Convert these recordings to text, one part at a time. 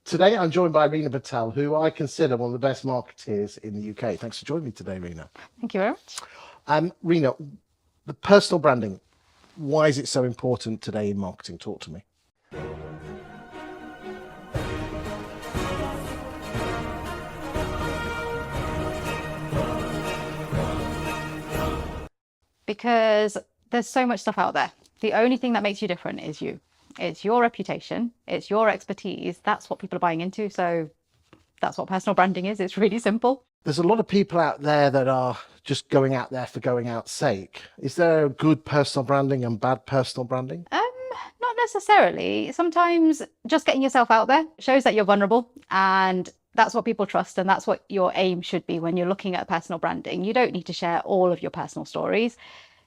Today I'm joined by Reena Patel, who I consider one of the best marketeers in the UK. Thanks for joining me today, Reena. Thank you very much. Reena, the personal branding, why is it so important today in marketing? Talk to me. Because there's so much stuff out there. The only thing that makes you different is you. It's your reputation, it's your expertise. That's what people are buying into. So that's what personal branding is. It's really simple. There's a lot of people out there that are just going out there for going out's sake. Is there good personal branding and bad personal branding? Not necessarily. Sometimes just getting yourself out there shows that you're vulnerable, and that's what people trust, and that's what your aim should be when you're looking at personal branding. You don't need to share all of your personal stories.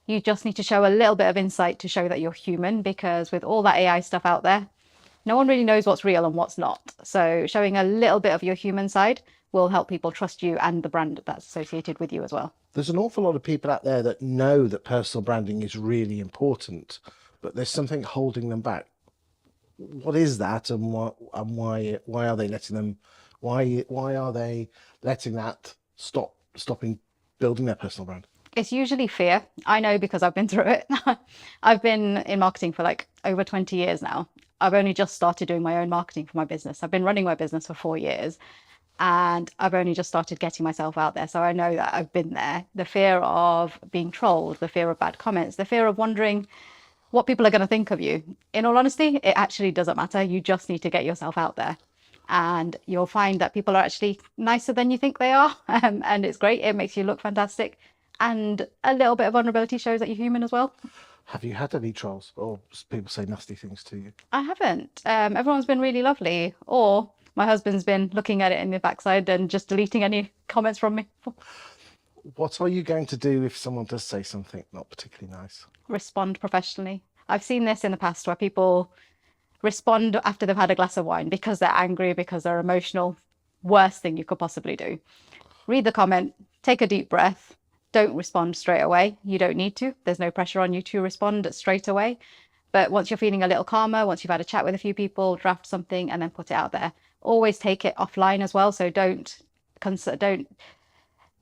You just need to show a little bit of insight to show that you're human, because with all that AI stuff out there, no one really knows what's real and what's not. So showing a little bit of your human side will help people trust you and the brand that's associated with you as well. There's an awful lot of people out there that know that personal branding is really important, but there's something holding them back. What is that, and why are they letting them? Why are they letting that stopping building their personal brand? It's usually fear. I know because I've been through it. I've been in marketing for like over 20 years now. I've only just started doing my own marketing for my business. I've been running my business for 4 years, and I've only just started getting myself out there. So I know that I've been there. The fear of being trolled, the fear of bad comments, the fear of wondering what people are going to think of you. In all honesty, it actually doesn't matter. You just need to get yourself out there. And you'll find that people are actually nicer than you think they are. And it's great. It makes you look fantastic. And a little bit of vulnerability shows that you're human as well. Have you had any trolls or people say nasty things to you? I haven't. Everyone's been really lovely. Or my husband's been looking at it in the backside and just deleting any comments from me. What are you going to do if someone does say something not particularly nice? Respond professionally. I've seen this in the past where people respond after they've had a glass of wine because they're angry, because they're emotional. Worst thing you could possibly do. Read the comment, take a deep breath. Don't respond straight away. You don't need to. There's no pressure on you to respond straight away. But once you're feeling a little calmer, once you've had a chat with a few people, draft something and then put it out there. Always take it offline as well. So don't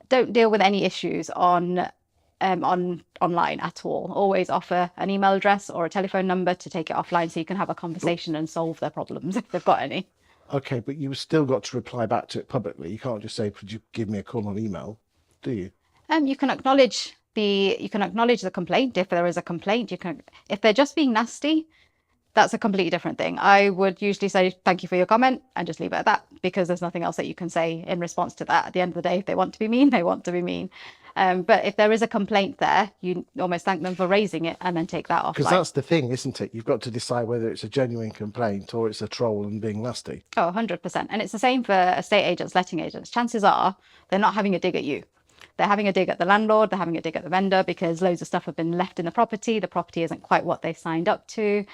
deal with any issues on online at all. Always offer an email address or a telephone number to take it offline so you can have a conversation and solve their problems if they've got any. Okay, but you've still got to reply back to it publicly. You can't just say, "Could you give me a call on email?" Do you? You can acknowledge the complaint if there is a complaint. If they're just being nasty, that's a completely different thing. I would usually say thank you for your comment and just leave it at that, because there's nothing else that you can say in response to that. At the end of the day, if they want to be mean, they want to be mean. But if there is a complaint there, you almost thank them for raising it and then take that offline. Because that's the thing, isn't it? You've got to decide whether it's a genuine complaint or it's a troll and being nasty. Oh, 100%. And it's the same for estate agents, letting agents. Chances are they're not having a dig at you. They're having a dig at the landlord, they're having a dig at the vendor, because loads of stuff have been left in the property isn't quite what they signed up to.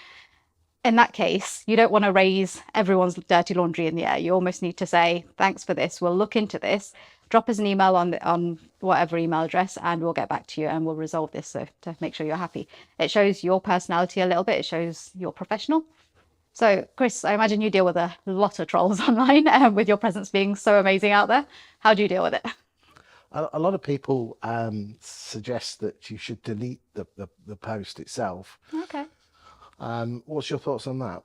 In that case, you don't want to raise everyone's dirty laundry in the air. You almost need to say, thanks for this, we'll look into this, drop us an email on whatever email address, and we'll get back to you and we'll resolve this, so to make sure you're happy. It shows your personality a little bit, it shows you're professional. So Chris, I imagine you deal with a lot of trolls online, with your presence being so amazing out there. How do you deal with it? A lot of people suggest that you should delete the post itself. Okay. What's your thoughts on that?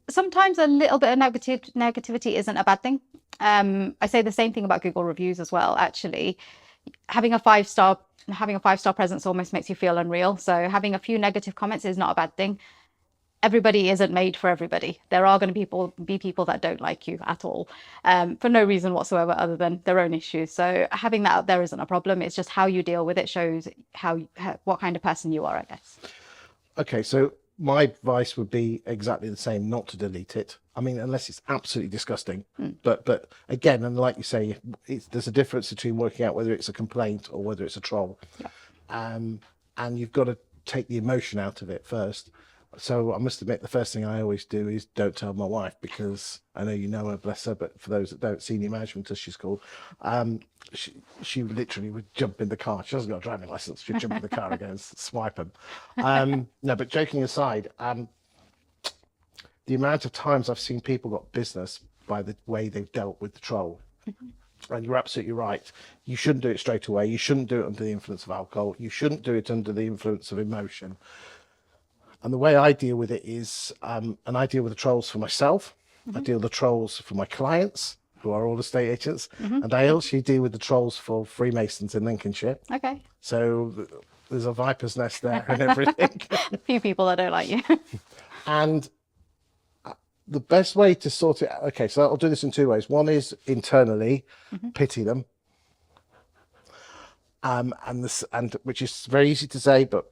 Sometimes a little bit of negativity isn't a bad thing. I say the same thing about Google reviews as well. Actually, having a five-star presence almost makes you feel unreal. So having a few negative comments is not a bad thing. Everybody isn't made for everybody. There are going to be people that don't like you at all, for no reason whatsoever other than their own issues. So having that out there isn't a problem. It's just how you deal with it shows what kind of person you are, I guess. Okay, so my advice would be exactly the same: not to delete it. I mean, unless it's absolutely disgusting. But again, and like you say, there's a difference between working out whether it's a complaint or whether it's a troll. Yeah. And you've got to take the emotion out of it first. So I must admit, the first thing I always do is don't tell my wife, because I know you know her, bless her, but for those that don't, senior management, as she's called, she literally would jump in the car. She hasn't got a driving license. She'd jump in the car and go and swipe them. No, but joking aside, the amount of times I've seen people got business by the way they've dealt with the troll. And you're absolutely right. You shouldn't do it straight away. You shouldn't do it under the influence of alcohol. You shouldn't do it under the influence of emotion. And the way I deal with it is, and I deal with the trolls for myself. I deal with the trolls for my clients, who are all estate agents. And I also deal with the trolls for Freemasons in Lincolnshire. Okay. So there's a viper's nest there and everything. A few people that don't like you. And the best way to sort it out, okay, so I'll do this in two ways. One is internally, pity them. And which is very easy to say, but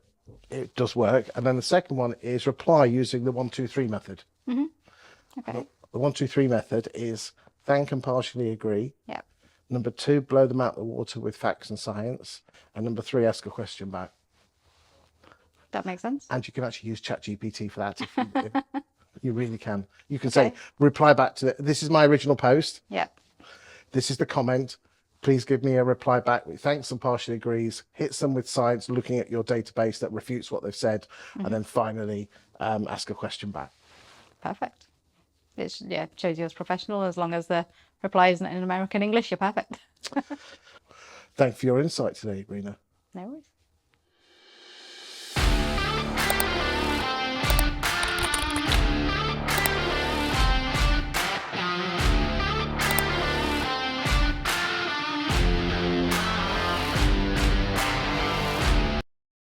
it does work. And then the second one is reply using the 1, 2, 3 method. Okay. The 1, 2, 3 method is thank and partially agree. Yep. Number 2, blow them out of the water with facts and science. And number 3, ask a question back. That makes sense. And you can actually use ChatGPT for that if you really can. You can say, reply back to this is my original post. Yep. This is the comment. Please give me a reply back with thanks and partially agrees. Hits them with science, looking at your database that refutes what they've said. And then finally, ask a question back. Perfect. It shows you as professional. As long as the reply isn't in American English, you're perfect. Thank you for your insight today, Reena. No worries.